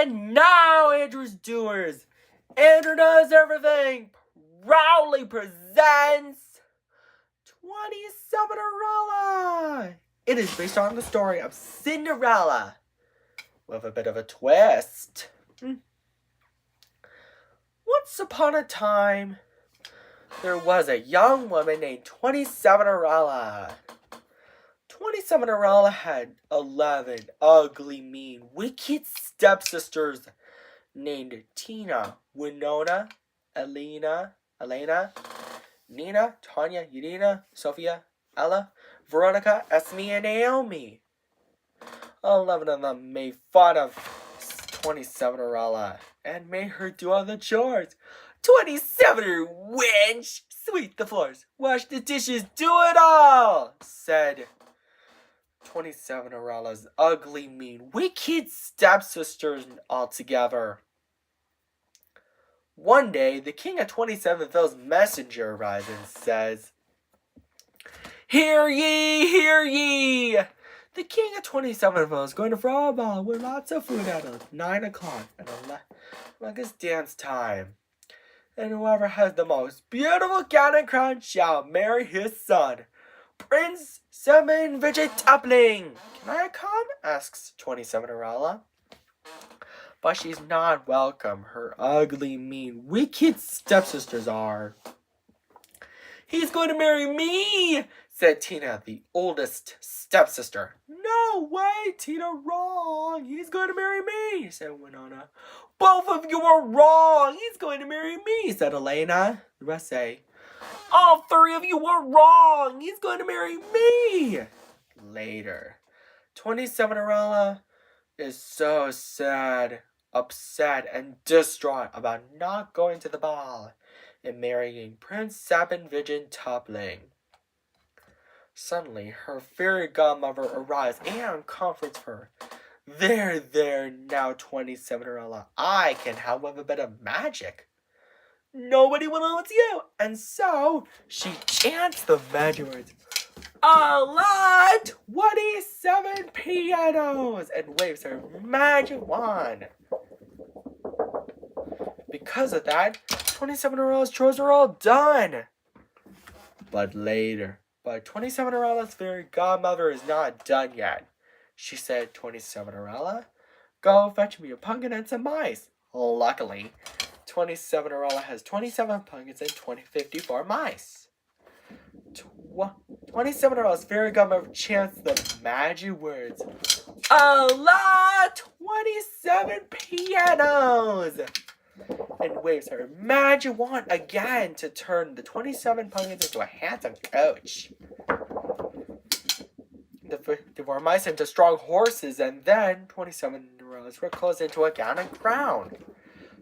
And now Andrew's Doers, Andrew Knows Everything, proudly presents 27erella. It is based on the story of Cinderella, with a bit of a twist. Once upon a time, there was a young woman named 27erella. 27erella had 11 ugly, mean, wicked stepsisters named Tina, Winona, Elena, Nina, Tanya, Yelena, Sophia, Ella, Veronica, Esme, and Naomi. 11 of them made fun of 27erella and made her do all the chores. 27er wench! Sweep the floors, wash the dishes, do it all! Said 27erella's ugly, mean, wicked stepsisters all together. One day, the king of 27ville's messenger arrives and says, "Hear ye, hear ye! The king of 27ville is going to throw a ball with lots of food at 9 o'clock and it's dance time. And whoever has the most beautiful gown and crown shall marry his son, Prince Seven Fidget Toppling." "Can I come?" asks 27erella. But she's not welcome. Her ugly, mean, wicked stepsisters are. "He's going to marry me," said Tina, the oldest stepsister. "No way, Tina, wrong. He's going to marry me," said Winona. "Both of you are wrong. He's going to marry me," said Elena. The rest say, "All three of you are wrong. He's going to marry me." Later, 27erella is so sad, upset, and distraught about not going to the ball and marrying Prince Seven Fidget Toppling. Suddenly, her fairy godmother arrives and comforts her. There, now, 27erella. I can help with a bit of magic. Nobody will know it's you." And so, she chants the magic words, "Allah, 27 pianos," and waves her magic wand. Because of that, 27erella's chores are all done. But 27erella's fairy godmother is not done yet. She said, "27erella, go fetch me a pumpkin and some mice." Luckily, 27erella has 27 pumpkins and 54 mice. 27erella's fairy godmother chants the magic words, "Allah, 27 pianos," and waves her magic wand again to turn the 27 pumpkins into a handsome coach. The 4 mice into strong horses, and then 27erella's were closed into a gown and crown.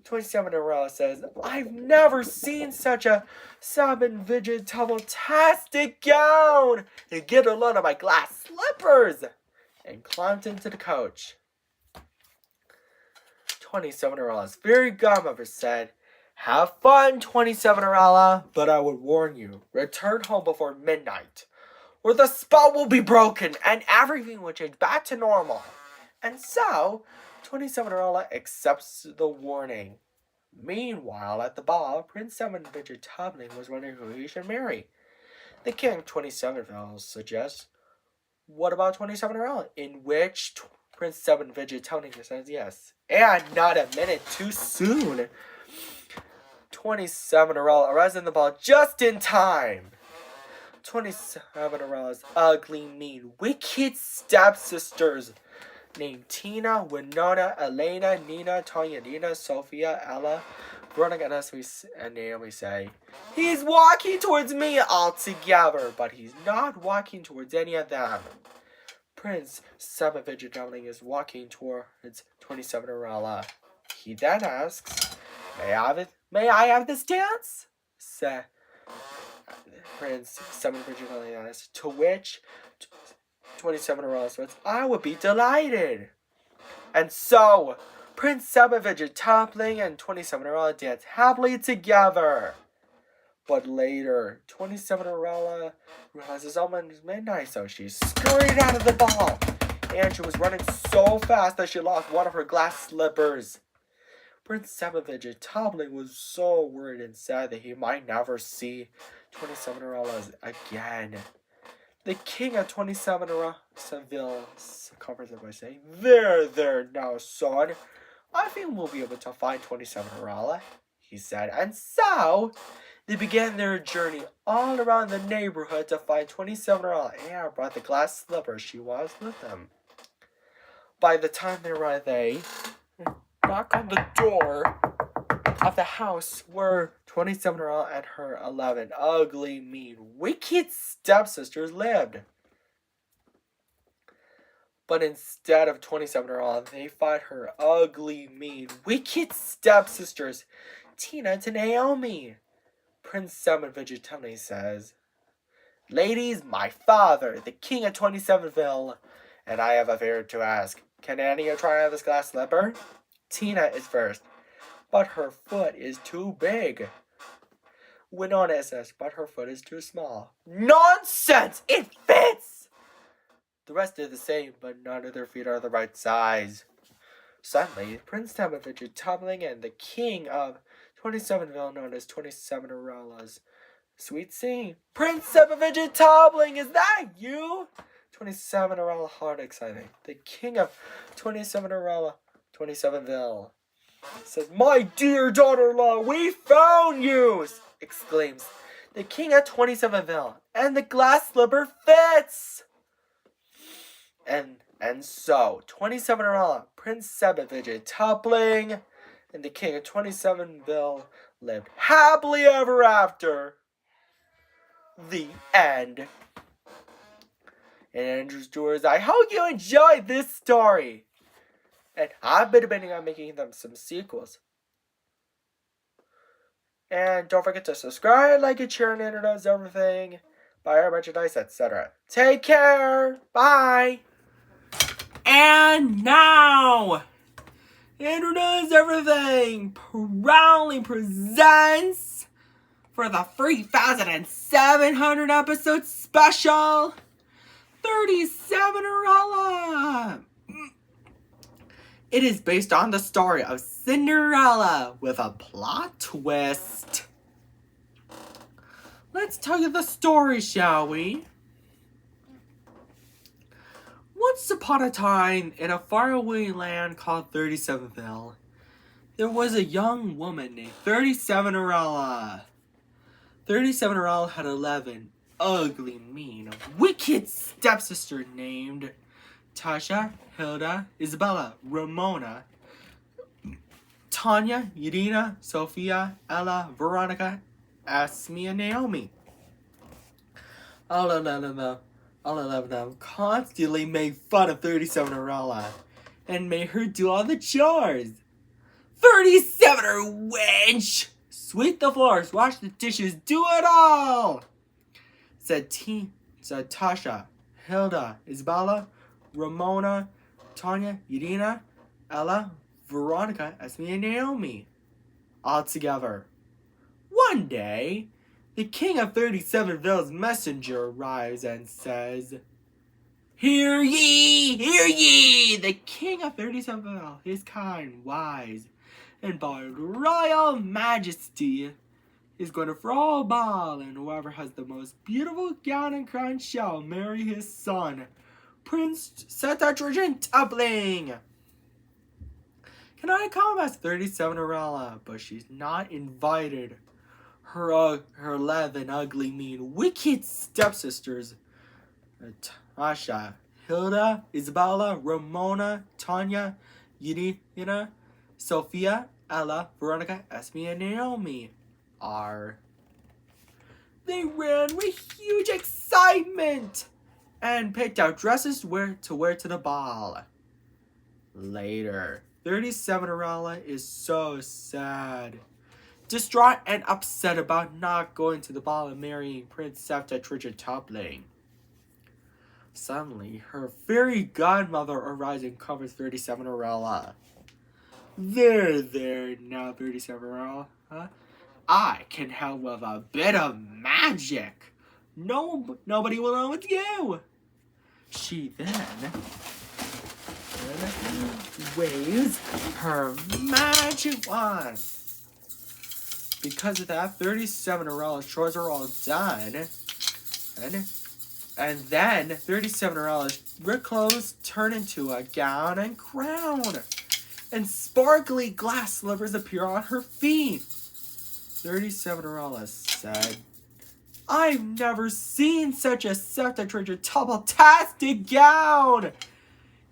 27erella says, "I've never seen such a Seven Fidget Toppling-tastic gown!" and get a load of my glass slippers, and climbed into the coach. 27erella's fairy godmother said, "Have fun, 27erella, but I would warn you, return home before midnight, or the spell will be broken and everything will change back to normal." And so, 27erella accepts the warning. Meanwhile, at the ball, Prince Seven Fidget Toppling was wondering who he should marry. The king of 27ville suggests, "What about 27erella?" In which Prince Seven Fidget Toppling says yes. And not a minute too soon, 27erella arrives in the ball just in time. 27erella's ugly, mean, wicked stepsisters named Tina, Winona, Elena, Nina, Tanya, Nina, Sophia, Ella, Veronica, and Naomi say, "He's walking towards me altogether," but he's not walking towards any of them. Prince Seven Fidget Toppling is walking towards 27erella. He then asks, May I have this dance?" said Prince Seven Fidget Toppling asks, to which 27erella says, "I would be delighted." And so, Prince Seven Fidget Toppling and 27erella dance happily together. But later, 27erella realizes almost midnight, so she scurried out of the ball and she was running so fast that she lost one of her glass slippers. Prince 7 Fidget Toppling was so worried and sad that he might never see 27 Cinderellas again. The king of 27 Seville covers it by saying, There now, son. I think we'll be able to find 27 Cinderella, he said. And so, they began their journey all around the neighborhood to find 27 Cinderella and brought the glass slippers she was with them. By the time they arrived, they knocked on the door of the house where 27 Cinderella and her 11 ugly, mean, wicked stepsisters lived. But instead of 27 Cinderella, they find her ugly, mean, wicked stepsisters, Tina and Naomi. Prince 7 Vegetability says, Ladies, my father, the king of 27ville, and I have a favor to ask. Can any of you try on this glass slipper? Tina is first, but her foot is too big. Winona says, but her foot is too small. Nonsense! It fits! The rest are the same, but none of their feet are the right size. Suddenly, Prince Temperature Tumbling and the king of 27ville, known as 27 Aurella's sweet singing. Prince Temperature Tumbling, is that you? 27 Aurella heart exciting. The king of 27 Aurella, 27ville, says, My dear daughter-in-law, we found you! Exclaims the king of 27ville, and the glass slipper fits! And so, 27 Aurella, Prince 7 Fidget Toppling, and the king of 27ville lived happily ever after. The end. And Andrew Stewart's, I hope you enjoyed this story. And I've been debating on making them some sequels. And don't forget to subscribe, like, and share, and introduce everything. Buy our merchandise, etc. Take care. Bye. And now, Introduce Everything proudly presents for the 3,700 episode special 37 Cinderella. It is based on the story of Cinderella with a plot twist. Let's tell you the story, shall we? Once upon a time, in a faraway land called 37ville, there was a young woman named 37 Cinderella. 37 Cinderella had 11 ugly, mean, wicked stepsisters named Tasha, Hilda, Isabella, Ramona, Tanya, Irina, Sophia, Ella, Veronica, Esme, and Naomi. All 11 of them constantly made fun of 37 Cinderella and made her do all the chores. 37er wench! Sweep the floors, wash the dishes, do it all! Said Tasha, Hilda, Isabella, Ramona, Tanya, Irina, Ella, Veronica, Esme, and Naomi. All together. One day, the king of 37ville's messenger arrives and says, Hear ye, hear ye! The king of 37ville, his kind, wise, and by royal majesty, is going to throw a ball, and whoever has the most beautiful gown and crown shall marry his son, Prince Cetatrigent Toppling. Can I come as 37 Cinderella? But she's not invited. Her 11 ugly, mean, wicked stepsisters, Tasha, Hilda, Isabella, Ramona, Tanya, Irina, Sophia, Ella, Veronica, Esme, and Naomi are. They ran with huge excitement and picked out dresses to wear to the ball. Later, 37 Cinderella is so sad, distraught and upset about not going to the ball and marrying Prince Cetatrigent Toppling. Suddenly, her fairy godmother arrives and covers 37 Cinderella. There, now 37 Cinderella. I can help with a bit of magic. Nobody will know it's you. She then waves her magic wand. Because of that, 37 Cinderella's chores are all done. And then 37 Cinderella's clothes turn into a gown and crown. And sparkly glass slippers appear on her feet. 37 Cinderella said, I've never seen such a septatridgetabletastic gown.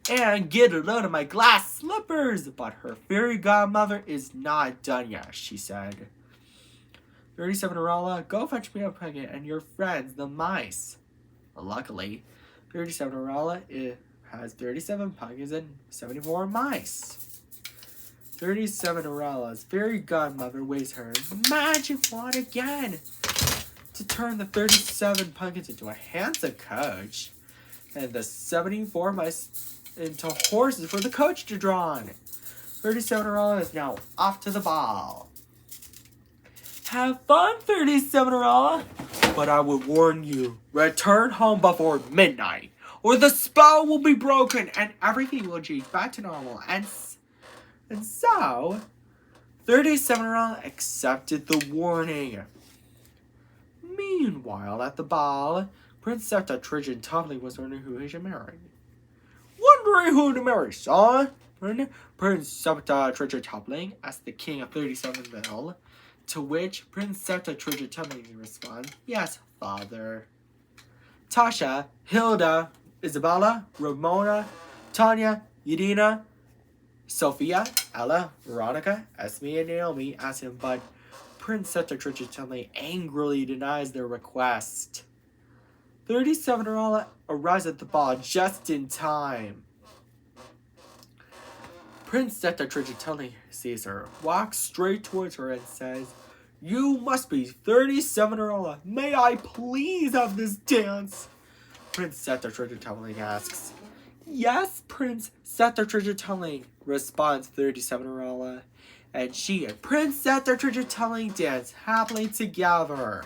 And get a load of my glass slippers. But her fairy godmother is not done yet, she said. 37 Cinderella, go fetch me a pumpkin and your friends, the mice. Well, luckily, 37 Cinderella has 37 pumpkins and 74 mice. 37 Cinderella's fairy godmother waves her magic wand again to turn the 37 pumpkins into a handsome coach and the 74 mice into horses for the coach to draw on. 37 Cinderella is now off to the ball. Have fun, 37 Cinderella. But I would warn you, return home before midnight, or the spell will be broken and everything will change back to normal. And so, 37 Cinderella accepted the warning. Meanwhile, at the ball, Princess Trigid-Tumbling was wondering who he should marry. Wondering who to marry, son? Princess Trigid-Tumbling asked the king of 37ville. To which Princess Trigid-Tumbling responds, yes, father. Tasha, Hilda, Isabella, Ramona, Tanya, Yadina, Sophia, Ella, Veronica, Esme, and Naomi ask him, but Princess Trigid-Tumbling angrily denies their request. 37 Cinderella arrives at the ball just in time. Princess Trigid-Tumbling sees her, walks straight towards her, and says, you must be 37 Cinderella. May I please have this dance? Princess Trigid-Tumbling asks. Yes, Princess Trigid-Tumbling, responds 37 Cinderella. And she and Princess Trigid-Tumbling dance happily together.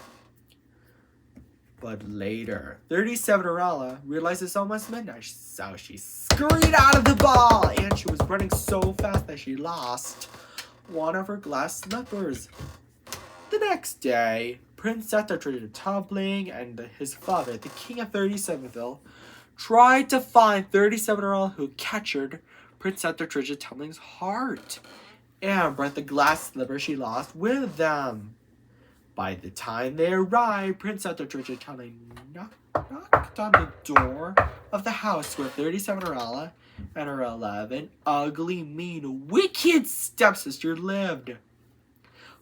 But later, 37 Cinderella realizes it's almost midnight, so she scurried out of the ball, and she was running so fast that she lost one of her glass slippers. The next day, Princess Trigid-Tumbling and his father, the king of 37ville, tried to find 37 Cinderella who captured Princess Trigid-Tumbling's heart and brought the glass slipper she lost with them. By the time they arrived, Princess Trigid-Tumbling knocked on the door of the house where 37 Cinderella and her 11 ugly, mean, wicked stepsisters lived.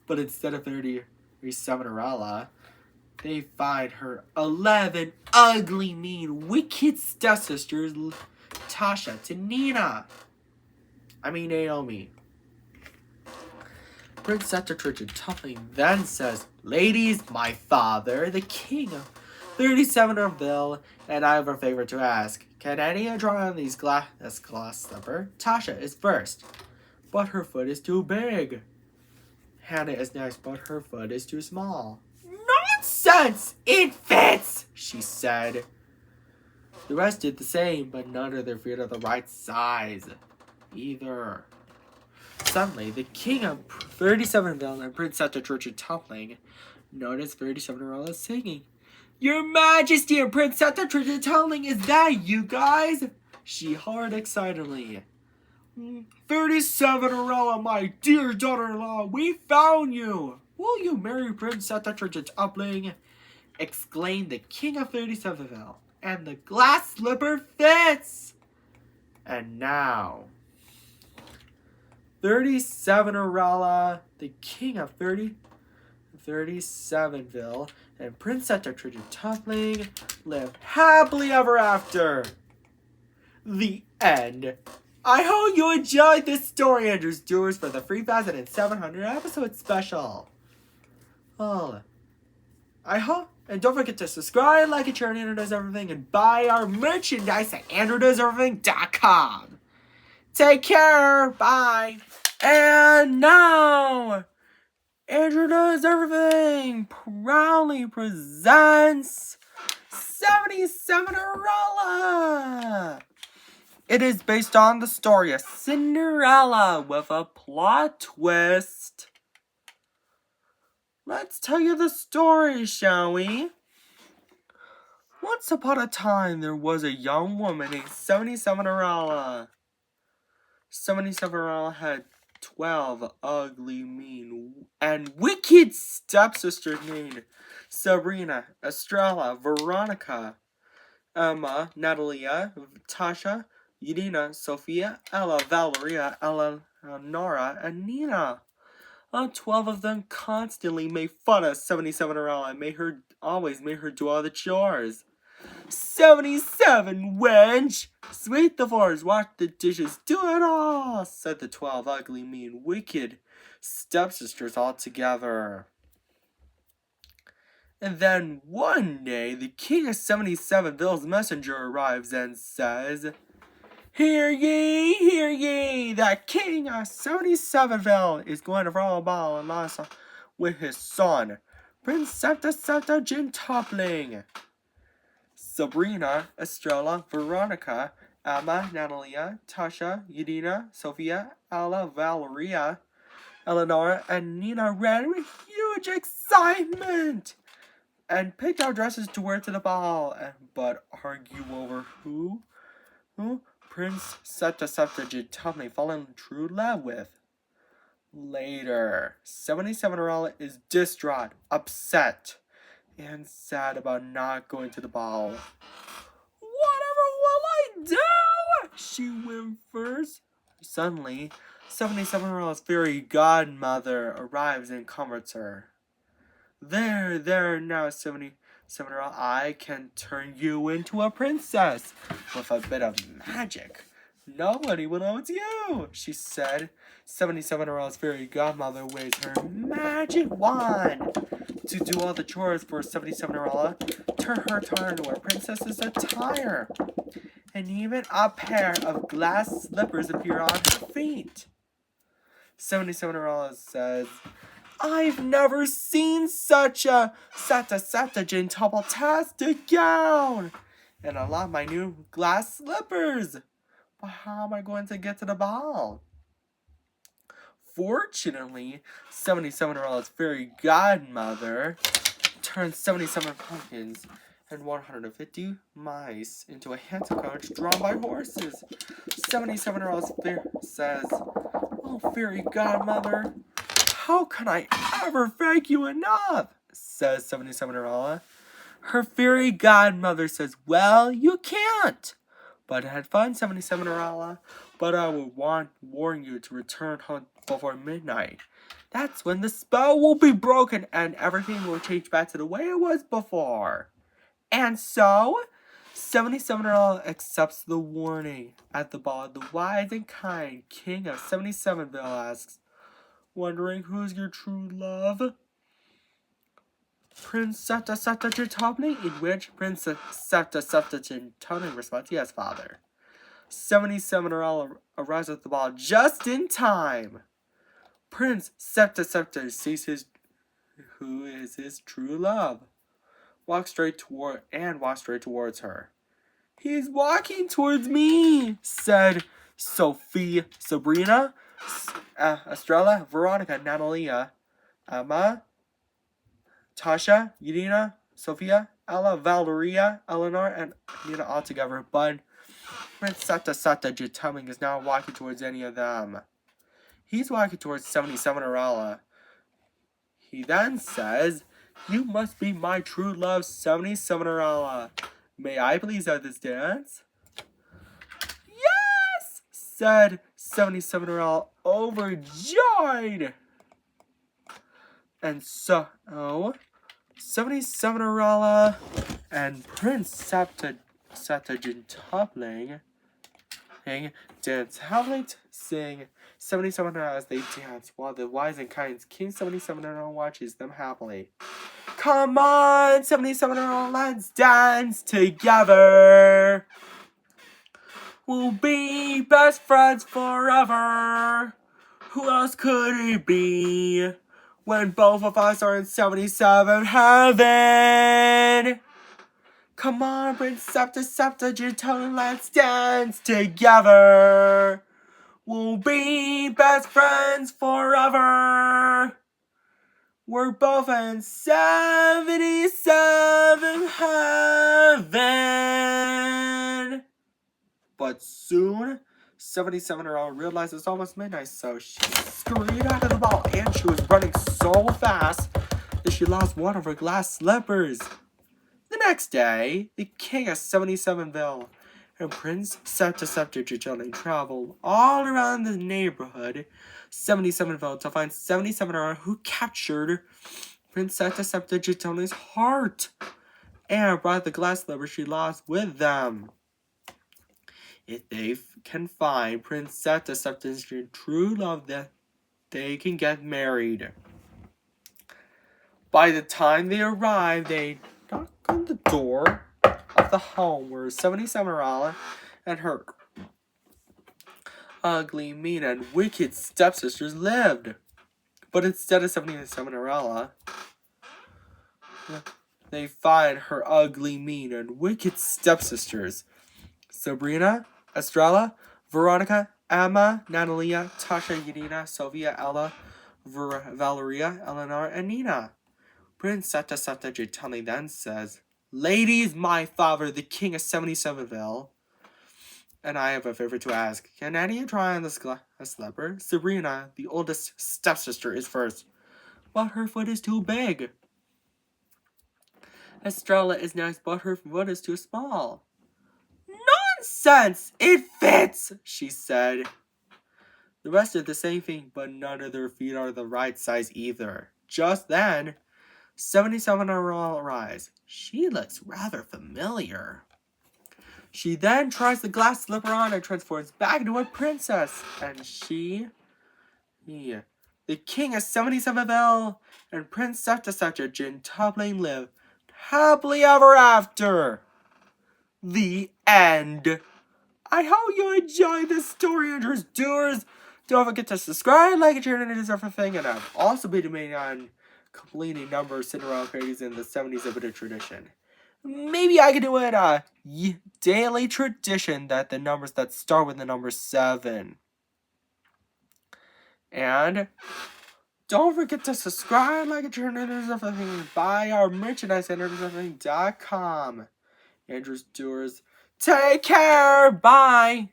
But instead of 37 Cinderella, they find her 11 ugly, mean, wicked stepsisters, Tasha to Naomi. Princess Trigid-Tumbling then says, ladies, my father, the king of 37ville, and I have a favor to ask. Can any draw on this glass slipper? Tasha is first, but her foot is too big. Hannah is next, but her foot is too small. Nonsense! It fits, she said. The rest did the same, but none of their feet are the right size either. Suddenly, the king of 37ville and Princess Trigid-Tumbling noticed 37 Cinderella singing. Your Majesty and Princess Trigid-Tumbling, is that you guys? She hollered excitedly. 37 Cinderella, my dear daughter-in-law, we found you. Will you marry Princess Trigid-Tumbling? Exclaimed the king of 37ville. And the glass slipper fits. And now, 37 Cinderella, the king of 37ville, and Princess Trigid-Tumbling live happily ever after. The end. I hope you enjoyed this story, Andrew's Doers, for the 3,700 episode special. Well, I hope, and don't forget to subscribe, like, and share on Andrew Does Everything, and buy our merchandise at AndrewDoesEverything.com. Take care. Bye. And now, Andrew Does Everything proudly presents 77 Cinderella. It is based on the story of Cinderella with a plot twist. Let's tell you the story, shall we? Once upon a time, there was a young woman named 77erella. 77erella had 12 ugly, mean, and wicked stepsisters named Sabrina, Estrella, Veronica, Emma, Natalia, Tasha, Yelena, Sophia, Ella, Valeria, Eleonora, and Nina. 12 of them constantly made fun of 77erella and always made her do all the chores. 77, wench! Sweep the floors, wash the dishes, do it all! Said the 12 ugly, mean, wicked stepsisters all together. And then one day, the king of 77ville's messenger arrives and says, Hear ye, that king of 77ville is going to roll a ball and loss with his son, Prince Septa Gin-Toppling. Sabrina, Estrella, Veronica, Emma, Natalia, Tasha, Yelena, Sophia, Ella, Valeria, Eleonora, and Nina ran with huge excitement and picked out dresses to wear to the ball, but argue over who Prince Septa Gin-Toppling fall in true love with. Later, 77erella is distraught, upset, and sad about not going to the ball. Whatever will I do? She whimpers. Suddenly, 77erella's fairy godmother arrives and comforts her. There now, 77erella, I can turn you into a princess with a bit of magic. Nobody will know it's you, she said. 77erella's fairy godmother waves her magic wand to do all the chores for 77erella, turn her into a princess's attire, and even a pair of glass slippers appear on her feet. 77erella says, I've never seen such a Gin-Toppling-tastic gown, and I love my new glass slippers. But how am I going to get to the ball? Fortunately, 77erella's fairy godmother turned 77 pumpkins and 150 mice into a handsome coach drawn by horses. 77erella's says, Oh, fairy godmother, how can I ever thank you enough? Says 77erella. Her fairy godmother says, Well, you can't. But I had fun, 77erella. But I will warn you to return home before midnight. That's when the spell will be broken and everything will change back to the way it was before. And so, 77erella accepts the warning. At the ball, the wise and kind king of 77ville asks, Wondering who's your true love? Prince Septa Gin-Toppling, in which Prince Septa Gin-Toppling responds, Yes, father. 77erella arrives at the ball just in time. Prince Septa sees who is his true love. Walks straight towards her. He's walking towards me, said Sabrina, Estrella, Veronica, Natalia, Emma, Tasha, Yelena, Sophia, Ella, Valeria, Eleanor, and Nina all together, but Prince Septa Gin-Toppling is not walking towards any of them. He's walking towards 77erella. He then says, You must be my true love, 77erella. May I please have this dance? Yes, said 77erella, overjoyed. And so, 77erella and Prince Septa Gin-Toppling dance. Sing 77erella as they dance, while the wise and kind King 77erella watches them happily. Come on, 77erella, let's dance together. We'll be best friends forever. Who else could it be? When both of us are in 77 heaven. Come on, Prince Septa, let's dance together. We'll be best friends forever. We're both in 77 heaven. But soon, 77-year-old realized it's almost midnight, so she scurried out of the ball, and she was running so fast that she lost one of her glass slippers. The next day, the king of 77ville and Prince Septa traveled all around the neighborhood, 77ville, to find 77-year-old who captured Prince Septa's heart and brought the glass slipper she lost with them. If they can find Prince Septa's true love, that they can get married. By the time they arrive, they knock on the door of the home where 77-year-old and her ugly, mean, and wicked stepsisters lived. But instead of 77-year-old, they find her ugly, mean, and wicked stepsisters: Sabrina, Estrella, Veronica, Emma, Natalia, Tasha, Yadina, Sofia, Ella, Valeria, Eleanor, and Nina. Prince Septa then says, "Ladies, my father, the king of 77ville, and I have a favor to ask. Can any of you try on this slipper? Sabrina, the oldest stepsister, is first, but her foot is too big. Estrella is next, but her foot is too small." "Nonsense! It fits!" she said. The rest did the same thing, but none of their feet are the right size either. Just then, 77-year-old arrives. She looks rather familiar. She then tries the glass slipper on and transforms back into a princess. And the king of 77ville and Prince Septa Jin live happily ever after. The end. I hope you enjoyed this story, Andrews Doers. Don't forget to subscribe, like, and share, and it everything. And I've also been debating on completing a number of Cinderella parodies in the 70s of a tradition. Maybe I could do it a daily tradition that the numbers that start with the number 7. And don't forget to subscribe, like, and share, and everything. Buy our merchandise at everything.com. Andrews Doers. Take care. Bye.